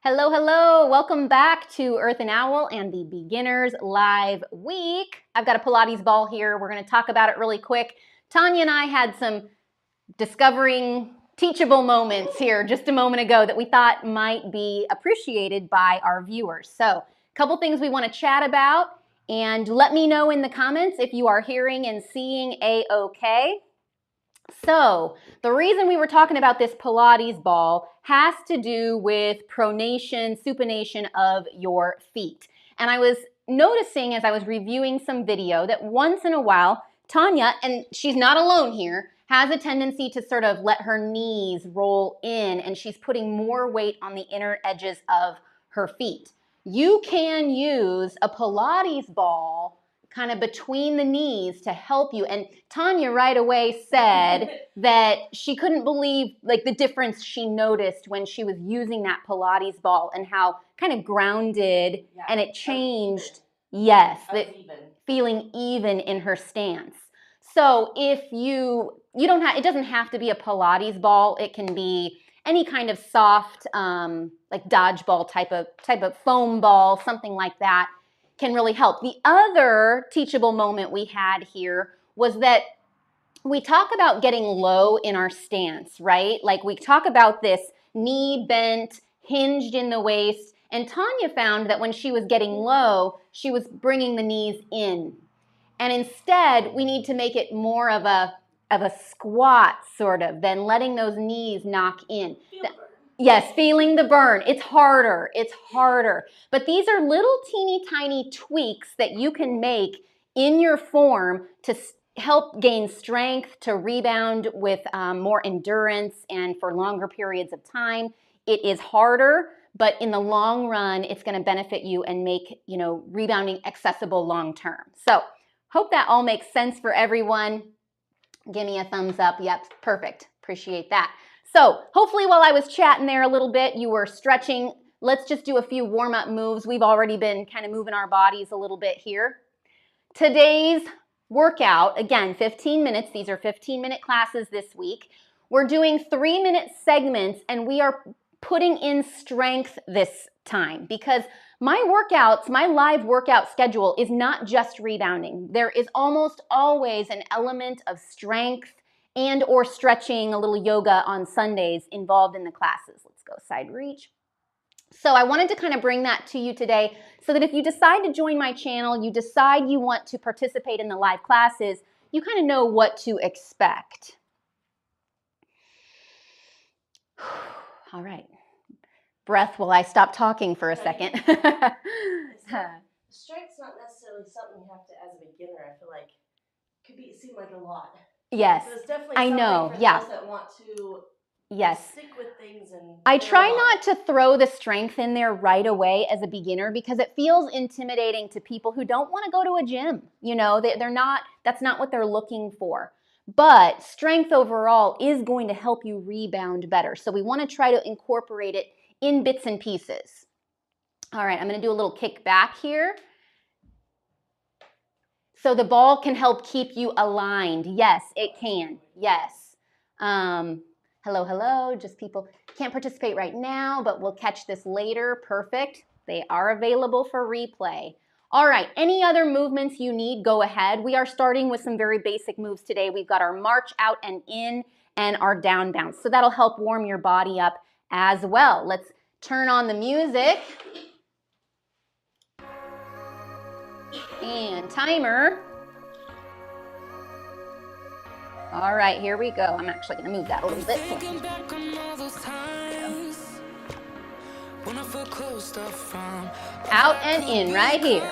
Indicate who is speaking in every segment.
Speaker 1: Hello, hello. Welcome back to 𝐒𝐻𝐿 and the Beginners Live Week. I've got a Pilates ball here. We're going to talk about it really quick. Tanya and I had some discovering teachable moments here just a moment ago that we thought might be appreciated by our viewers. So, a couple things we want to chat about, and let me know in the comments if you are hearing and seeing A-OK. So, the reason we were talking about this Pilates ball has to do with pronation, supination of your feet. And I was noticing as I was reviewing some video that once in a while, Tanya, and she's not alone here, has a tendency to sort of let her knees roll in, and she's putting more weight on the inner edges of her feet. You can use a Pilates ball kind of between the knees to help you. And Tanya right away said that she couldn't believe like the difference she noticed when she was using that Pilates ball and how kind of grounded and it changed. Yes, feeling even in her stance. So if you don't have, it doesn't have to be a Pilates ball. It can be any kind of soft, like dodgeball type of foam ball, something like that, can really help. The other teachable moment we had here was that we talk about getting low in our stance, right? Like we talk about this knee bent, hinged in the waist, and Tanya found that when she was getting low, she was bringing the knees in. And instead, we need to make it more of a squat sort of than letting those knees knock in. Yes, feeling the burn. It's harder. It's harder. But these are little teeny tiny tweaks that you can make in your form to help gain strength, to rebound with more endurance and for longer periods of time. It is harder, but in the long run, it's going to benefit you and make, rebounding accessible long term. So, hope that all makes sense for everyone. Give me a thumbs up. Yep, perfect. Appreciate that. So hopefully while I was chatting there a little bit, you were stretching. Let's just do a few warm-up moves. We've already been kind of moving our bodies a little bit here. Today's workout, again, 15 minutes. These are 15-minute classes this week. We're doing 3-minute segments, and we are putting in strength this time because my workouts, my live workout schedule is not just rebounding. There is almost always an element of strength and or stretching, a little yoga on Sundays involved in the classes. Let's go side reach. So I wanted to kind of bring that to you today so that if you decide to join my channel, you decide you want to participate in the live classes, you kind of know what to expect. All right. Breath while I stop talking for a second.
Speaker 2: Strength's not necessarily something you have to, as a beginner, I feel like, seem like a lot.
Speaker 1: Yes,
Speaker 2: so it's definitely
Speaker 1: I know.
Speaker 2: For
Speaker 1: yeah.
Speaker 2: those that want to stick with things and
Speaker 1: I try not to throw the strength in there right away as a beginner because it feels intimidating to people who don't want to go to a gym. They're not. That's not what they're looking for. But strength overall is going to help you rebound better. So we want to try to incorporate it in bits and pieces. All right, I'm going to do a little kick back here. So the ball can help keep you aligned. Yes, it can. Yes. Hello, hello. Just people can't participate right now, but we'll catch this later. Perfect. They are available for replay. All right, any other movements you need, go ahead. We are starting with some very basic moves today. We've got our march out and in and our down bounce. So that'll help warm your body up as well. Let's turn on the music. And timer. All right, here we go. I'm actually going to move that a little bit. Out and in right here.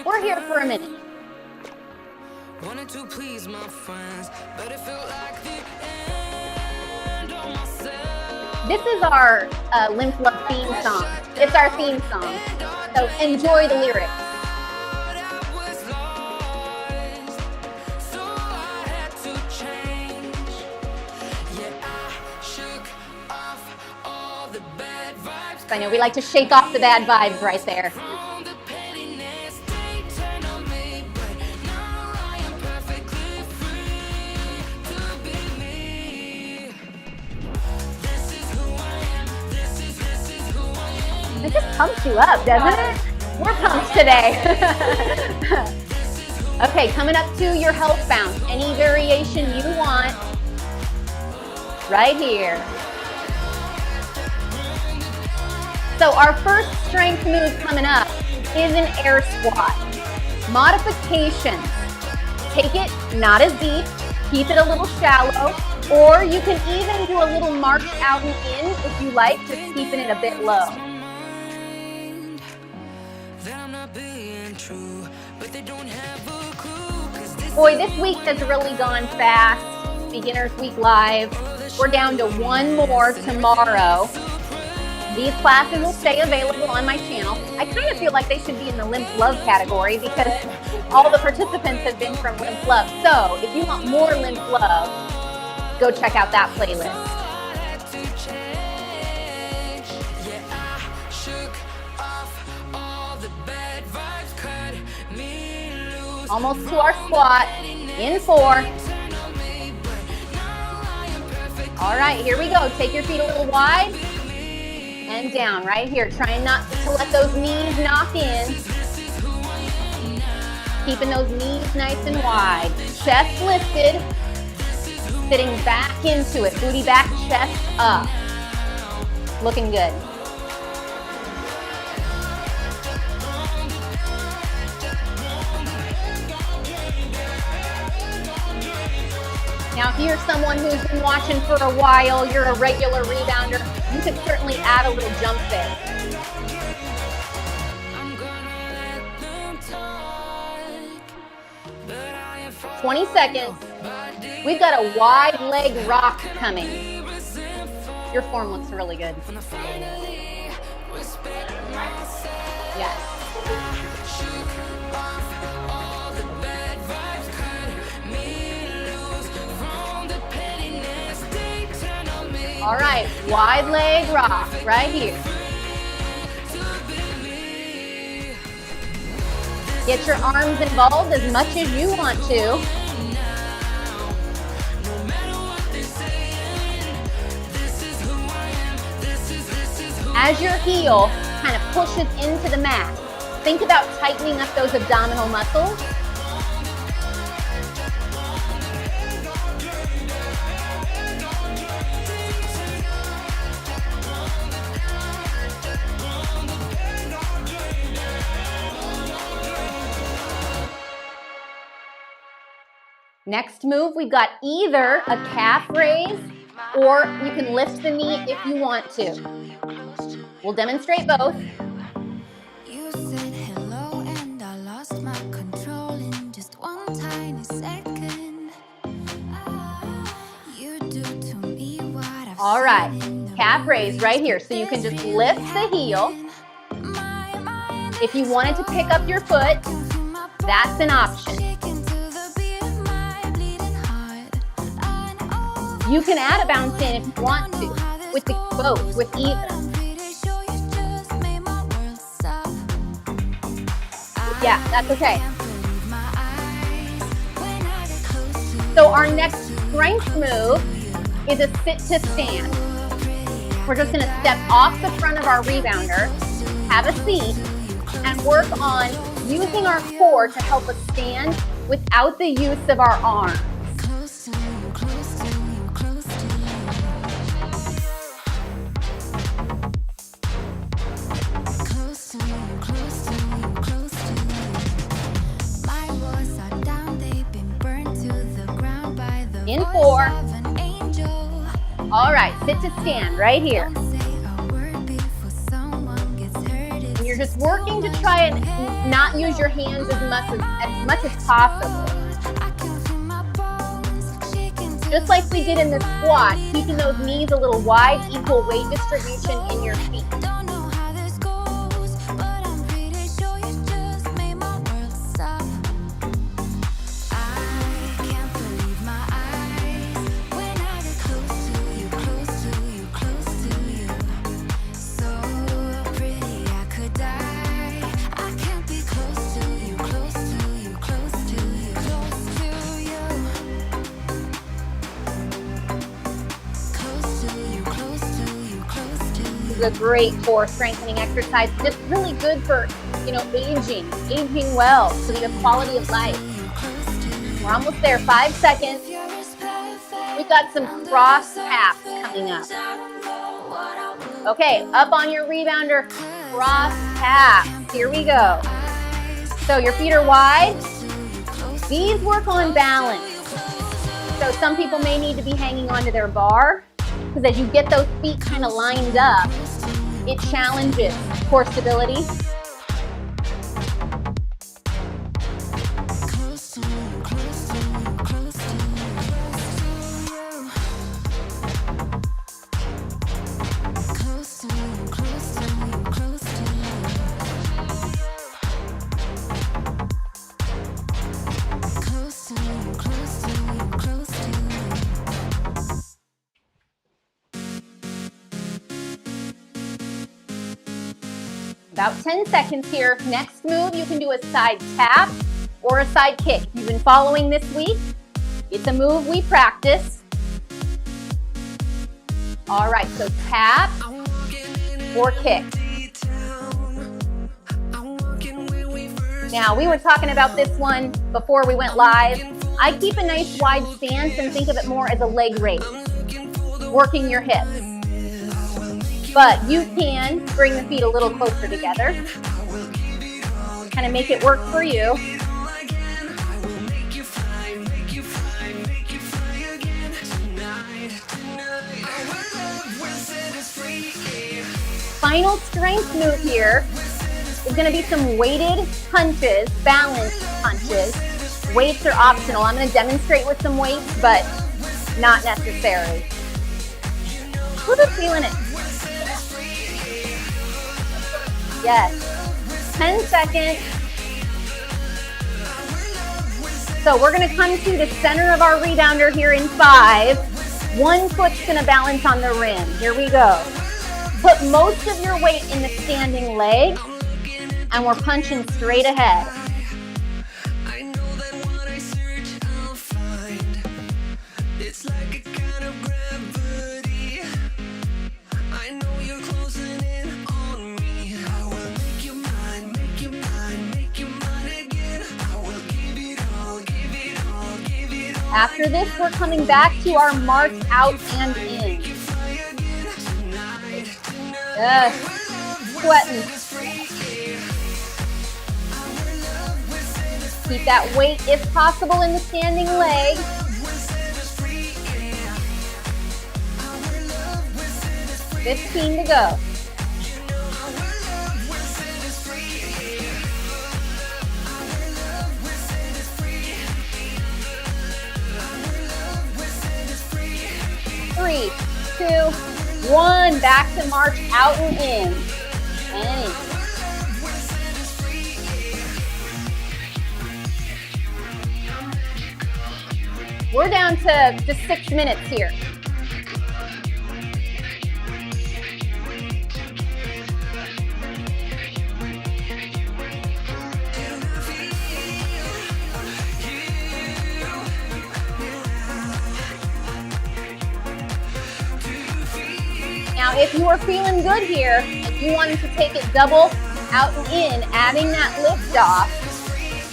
Speaker 1: We're here for a minute. This is our Lymph Love theme song. It's our theme song. So enjoy the lyrics. I know we like to shake off the bad vibes right there. This is who I am, this is who pumps you up, doesn't it? We're pumped today. Okay, coming up to your health bounce. Any variation you want, right here. So our first strength move coming up is an air squat. Modifications. Take it not as deep, keep it a little shallow, or you can even do a little march out and in if you like, just keeping it a bit low. Boy, this week has really gone fast. Beginners Week Live. We're down to one more tomorrow. These classes will stay available on my channel. I kind of feel like they should be in the Limp Love category because all the participants have been from Limp Love. So if you want more Limp Love, go check out that playlist. Almost to our squat. In 4. All right, here we go. Take your feet a little wide and down right here. Trying not to let those knees knock in. Keeping those knees nice and wide. Chest lifted. Sitting back into it. Booty back, chest up. Looking good. Now, if you're someone who's been watching for a while, you're a regular rebounder, you could certainly add a little jump there. – 20 seconds. We've got a wide leg rock coming. Your form looks really good. Yes. All right, wide leg rock right here. Get your arms involved as much as you want to. As your heel kind of pushes into the mat, think about tightening up those abdominal muscles. Next move, we've got either a calf raise or you can lift the knee if you want to. We'll demonstrate both.
Speaker 3: You said hello and I lost my control in just one tiny second. You do to me what I've
Speaker 1: All right, calf raise right here. So you can just lift the heel. If you wanted to pick up your foot, that's an option. You can add a bounce in if you want to, with both, with either. Yeah, that's okay. So our next strength move is a sit to stand. We're just gonna step off the front of our rebounder, have a seat, and work on using our core to help us stand without the use of our arms. In 4. All right, sit to stand right here. And you're just working to try and not use your hands as much as possible. Just like we did in the squat, keeping those knees a little wide, equal weight distribution in your feet. is a great core strengthening exercise. Just really good for, aging well, so you have quality of life. We're almost there, 5 seconds. We've got some cross taps coming up. Okay, up on your rebounder, cross taps. Here we go. So your feet are wide. These work on balance. So some people may need to be hanging onto their bar, because as you get those feet kind of lined up, it challenges core stability. About 10 seconds here. Next move, you can do a side tap or a side kick. You've been following this week. It's a move we practice. All right, so tap or kick. Now, we were talking about this one before we went live. I keep a nice wide stance and think of it more as a leg raise, working your hips. But you can bring the feet a little closer together, kind of make it work for you. Final strength move here is going to be some weighted punches, balance punches. Weights are optional. I'm going to demonstrate with some weights, but not necessary. Who's feeling it? Yes. 10 seconds. So we're going to come to the center of our rebounder here in 5. One foot's going to balance on the rim. Here we go. Put most of your weight in the standing leg, and we're punching straight ahead. After this, we're coming back to our march out and in. Yes, sweating. Keep that weight, if possible, in the standing leg. $15 to go. Three, 2, 1. Back to march out and in. And in. We're down to just 6 minutes here. Now, if you are feeling good here, if you wanted to take it double out and in, adding that lift off,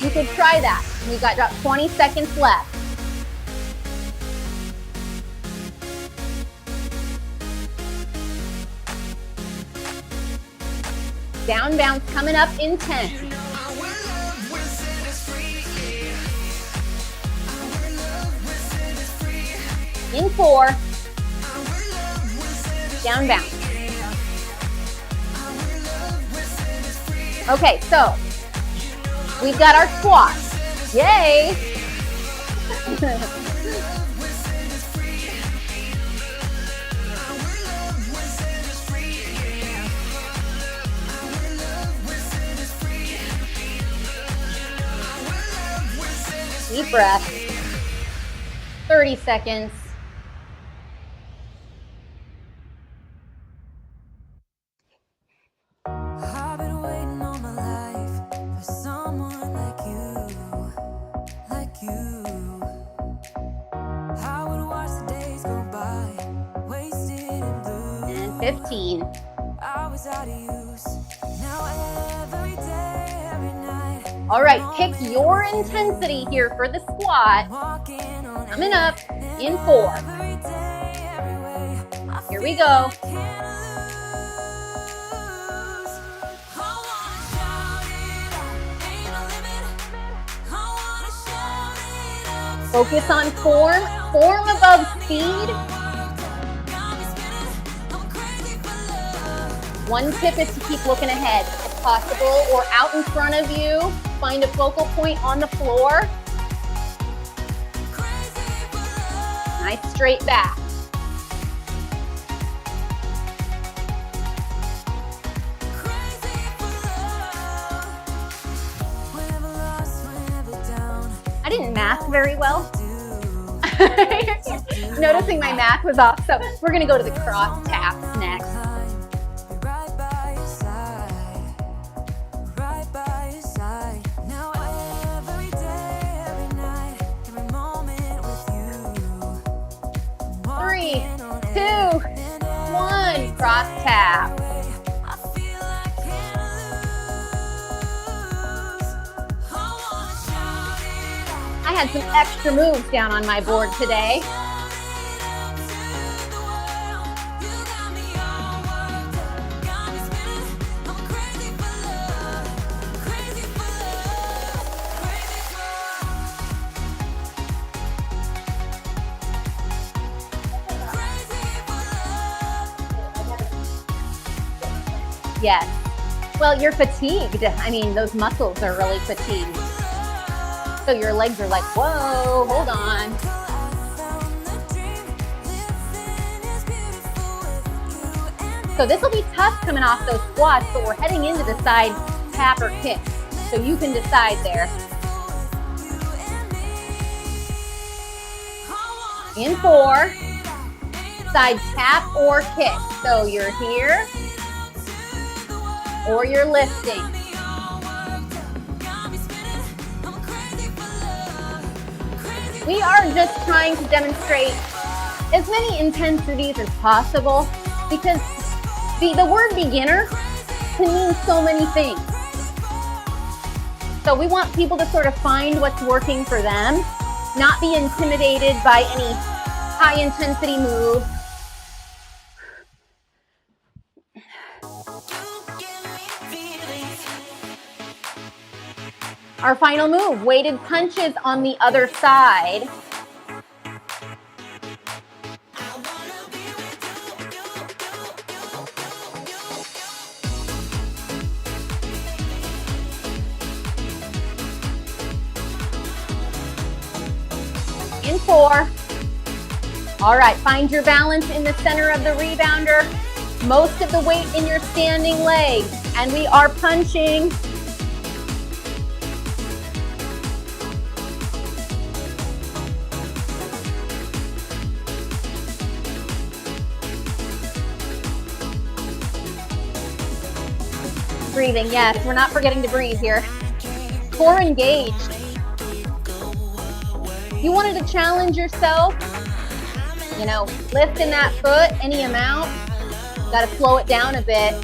Speaker 1: you could try that. We've got about 20 seconds left. Down bounce coming up in 10. In 4. Down bounce. Okay, so we've got our squats. Yay! Deep breath. 30 seconds.
Speaker 3: I've been waiting all my life for someone like you. I would watch the days go by, wasted in blue.
Speaker 1: And 15. All right, pick your intensity here for the squat. Coming up in 4. Here we go. Focus on form above speed. One tip is to keep looking ahead if possible, or out in front of you. Find a focal point on the floor. Nice straight back. I didn't math very well. Noticing my math was off, so we're gonna go to the cross taps next. Three, 2, 1, cross tap. I had some extra moves down on my board today. Yes. Well, you're fatigued. I mean, those muscles are really fatigued. So your legs are like, whoa, hold on. So this will be tough coming off those squats, but we're heading into the side tap or kick. So you can decide there. In 4, side tap or kick. So you're here or you're lifting. We are just trying to demonstrate as many intensities as possible because the word beginner can mean so many things. So we want people to sort of find what's working for them, not be intimidated by any high intensity move. Our final move, weighted punches on the other side. In 4. All right, find your balance in the center of the rebounder. Most of the weight in your standing leg. And we are punching. Breathing, yes, we're not forgetting to breathe here. Core engaged. You wanted to challenge yourself, you know, lifting that foot any amount. Got to slow it down a bit.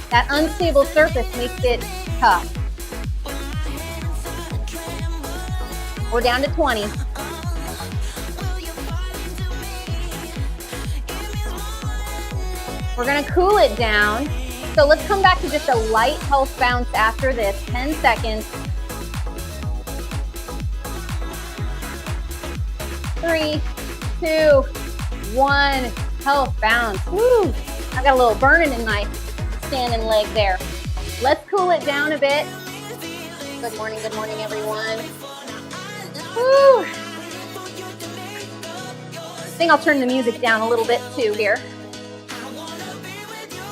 Speaker 1: That unstable surface makes it tough. We're down to 20. We're gonna cool it down. So let's come back to just a light health bounce after this, 10 seconds. 3, 2, 1, health bounce. Woo! I got a little burning in my standing leg there. Let's cool it down a bit. Good morning everyone. Woo! I think I'll turn the music down a little bit too here.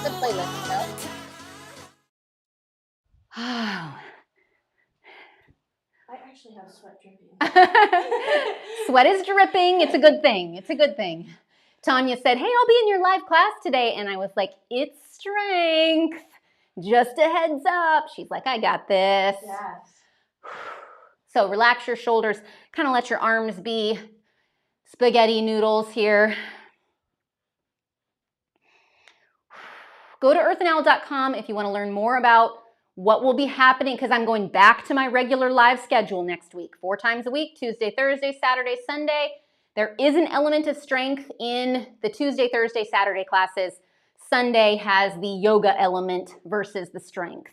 Speaker 1: Good playlist, though.
Speaker 2: I actually have sweat dripping.
Speaker 1: Sweat is dripping. It's a good thing. It's a good thing. Tanya said, hey, I'll be in your live class today. And I was like, it's strength. Just a heads up. She's like, I got this.
Speaker 2: Yes.
Speaker 1: So relax your shoulders. Kind of let your arms be spaghetti noodles here. go to 𝐒𝐻𝐚𝐼.com if you want to learn more about what will be happening, because I'm going back to my regular live schedule next week, 4 times a week, Tuesday, Thursday, Saturday, Sunday. There is an element of strength in the Tuesday, Thursday, Saturday classes. Sunday has the yoga element versus the strength.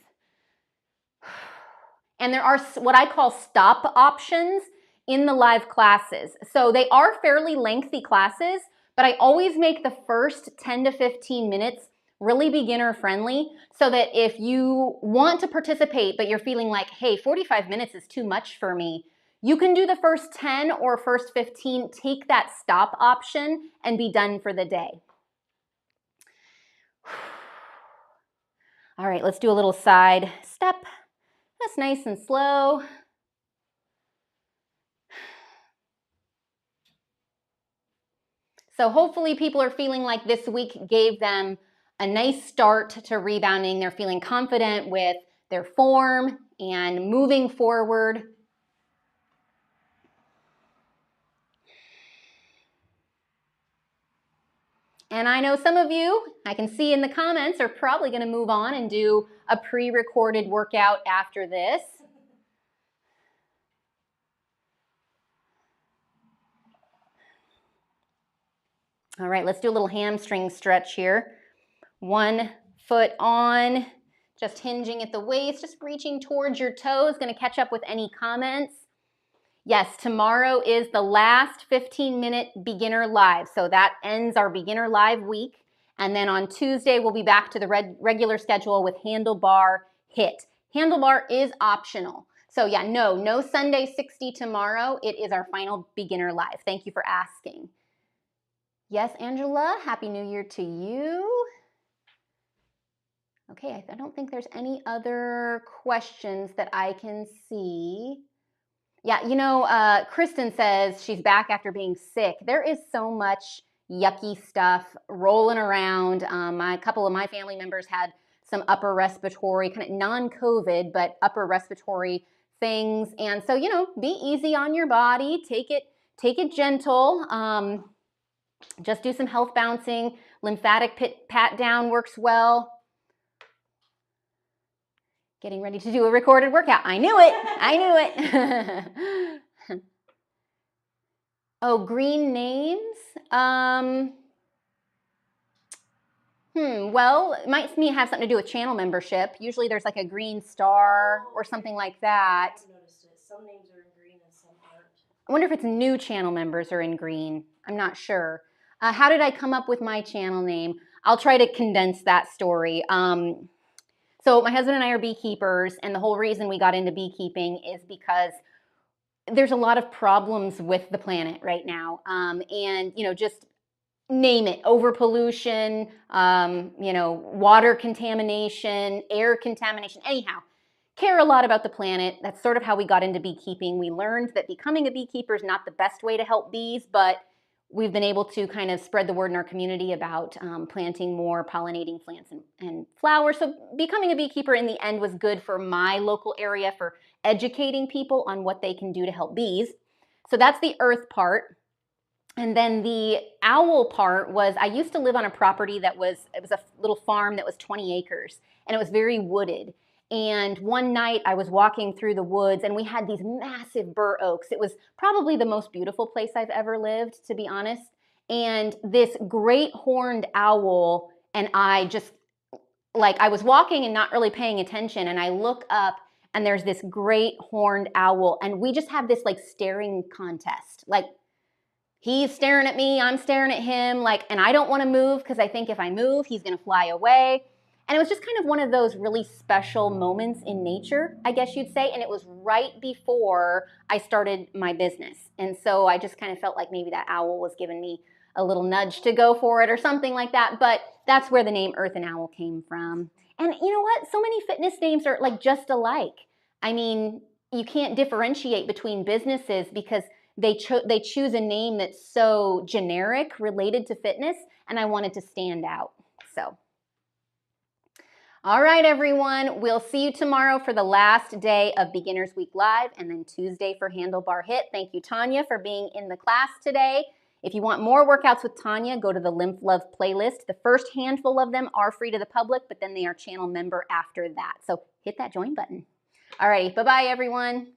Speaker 1: And there are what I call stop options in the live classes. So they are fairly lengthy classes, but I always make the first 10 to 15 minutes really beginner friendly, so that if you want to participate but you're feeling like, hey, 45 minutes is too much for me, you can do the first 10 or first 15, take that stop option and be done for the day. All right, let's do a little side step. That's nice and slow. So hopefully people are feeling like this week gave them a nice start to rebounding. They're feeling confident with their form and moving forward. And I know some of you, I can see in the comments, are probably going to move on and do a pre-recorded workout after this. All right, let's do a little hamstring stretch here. 1 foot on, just hinging at the waist, just reaching towards your toes. Going to catch up with any comments. Yes, tomorrow is the last 15-minute beginner live. So that ends our beginner live week. And then on Tuesday, we'll be back to the regular schedule with handlebar hit. Handlebar is optional. So yeah, no Sunday 60 tomorrow. It is our final beginner live. Thank you for asking. Yes, Angela, Happy New Year to you. Okay, I don't think there's any other questions that I can see. Yeah, you know, Kristen says she's back after being sick. There is so much yucky stuff rolling around. A couple of my family members had some upper respiratory, kind of non-COVID, but upper respiratory things. And so, you know, be easy on your body. Take it gentle. Just do some health bouncing. Lymphatic pat down works well. Getting ready to do a recorded workout. I knew it. I knew it. Oh, green names. Well, it might have something to do with channel membership. Usually there's like a green star or something like that.
Speaker 2: I've noticed it. Some names are in green and some aren't.
Speaker 1: I wonder if it's new channel members are in green. I'm not sure. How did I come up with my channel name? I'll try to condense that story. So my husband and I are beekeepers, and the whole reason we got into beekeeping is because there's a lot of problems with the planet right now. And, you know, just name it, overpollution, you know, water contamination, air contamination, anyhow. Care a lot about the planet. That's sort of how we got into beekeeping. We learned that becoming a beekeeper is not the best way to help bees, but we've been able to kind of spread the word in our community about planting more pollinating plants and flowers. So becoming a beekeeper in the end was good for my local area for educating people on what they can do to help bees. So that's the earth part. And then the owl part was, I used to live on a property that was a little farm that was 20 acres, and it was very wooded. And one night I was walking through the woods and we had these massive bur oaks. It was probably the most beautiful place I've ever lived, to be honest. And this great horned owl, and I just, like, I was walking and not really paying attention, and I look up and there's this great horned owl, and we just have this like staring contest. Like, he's staring at me, I'm staring at him, like, and I don't want to move because I think if I move, he's going to fly away. And it was just kind of one of those really special moments in nature, I guess you'd say. And it was right before I started my business. And so I just kind of felt like maybe that owl was giving me a little nudge to go for it or something like that. But that's where the name Earth and Owl came from. And you know what? So many fitness names are like just alike. I mean, you can't differentiate between businesses because they choose a name that's so generic related to fitness, and I wanted to stand out. So. All right, everyone, we'll see you tomorrow for the last day of Beginners Week Live, and then Tuesday for Handlebar Hit. Thank you, Tanya, for being in the class today. If you want more workouts with Tanya, go to the Lymph Love playlist. The first handful of them are free to the public, but then they are channel member after that. So hit that join button. All right, bye-bye everyone.